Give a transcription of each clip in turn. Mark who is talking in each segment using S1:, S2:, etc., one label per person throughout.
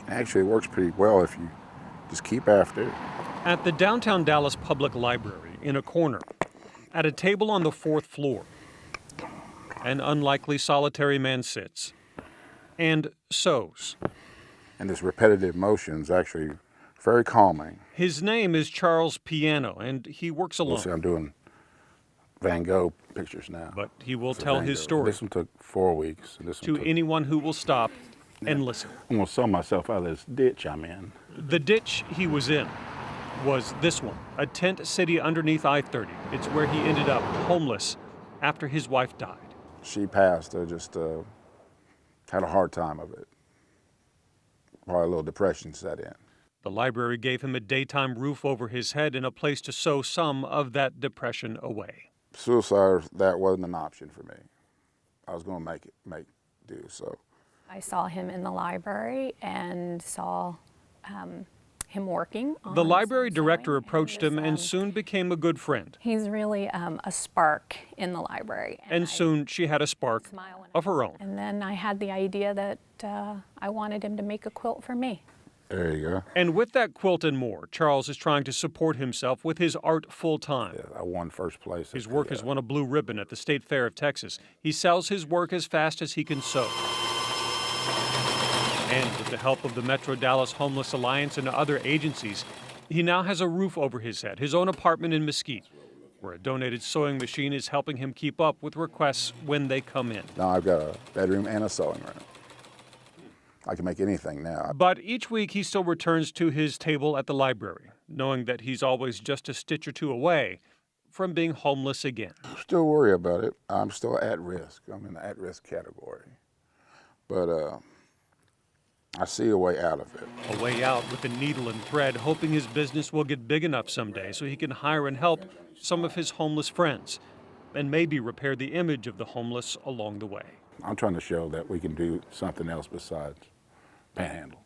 S1: Actually, it works pretty well if you just keep after it.
S2: At the downtown Dallas Public Library, in a corner, at a table on the 4th floor, an unlikely solitary man sits and sews.
S1: And this repetitive motion is actually very calming.
S2: His name is Charles Piano, and he works alone.
S1: We'll see, I'm doing Van Gogh pictures now.
S2: But he will tell his story.
S1: This one took 4 weeks. This one
S2: to anyone who will stop and listen.
S1: I'm going to sell myself out of this ditch I'm in.
S2: The ditch he was in was this one, a tent city underneath I-30. It's where he ended up homeless after his wife died.
S1: She passed. I just had a hard time of it. Probably a little depression set in.
S2: The library gave him a daytime roof over his head and a place to sew some of that depression away.
S1: Suicide, that wasn't an option for me. I was going to make do, so.
S3: I saw him in the library and saw him working on
S2: the library
S3: some
S2: director
S3: sewing,
S2: approached him and soon became a good friend.
S3: He's really a spark in the library.
S2: And soon she had a spark of her own.
S3: And then I had the idea that I wanted him to make a quilt for me.
S1: There you go.
S2: And with that quilt and more, Charles is trying to support himself with his art full-time.
S1: Yeah, I won first place.
S2: His work has won a blue ribbon at the State Fair of Texas. He sells his work as fast as he can sew. And with the help of the Metro Dallas Homeless Alliance and other agencies, he now has a roof over his head, his own apartment in Mesquite, where a donated sewing machine is helping him keep up with requests when they come in.
S1: Now I've got a bedroom and a sewing room. I can make anything now.
S2: But each week he still returns to his table at the library, knowing that he's always just a stitch or two away from being homeless again.
S1: Still worry about it. I'm still at risk. I'm in the at-risk category. But I see a way out of it.
S2: A way out with a needle and thread, hoping his business will get big enough someday so he can hire and help some of his homeless friends and maybe repair the image of the homeless along the way.
S1: I'm trying to show that we can do something else besides panhandle.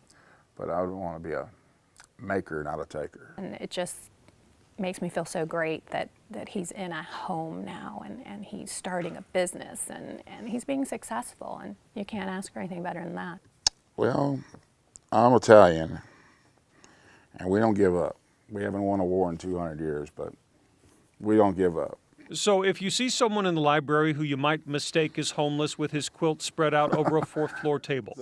S1: But I would want to be a maker, not a taker.
S3: And it just makes me feel so great that he's in a home now and he's starting a business and he's being successful, and you can't ask for anything better than that.
S1: Well, I'm Italian, and we don't give up. We haven't won a war in 200 years, but we don't give up.
S2: So if you see someone in the library who you might mistake as homeless with his quilt spread out over a 4th floor table,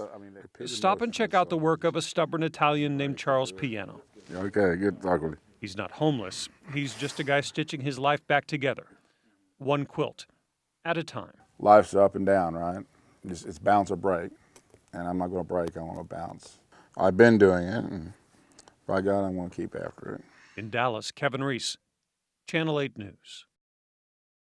S2: stop and check out the work of a stubborn Italian named Charles Piano.
S1: Okay, good talk with you.
S2: He's not homeless. He's just a guy stitching his life back together, one quilt at a time.
S1: Life's up and down, right? It's bounce or break, and I'm not going to break. I want to bounce. I've been doing it, and by God, I'm going to keep after it.
S2: In Dallas, Kevin Reece, Channel 8 News.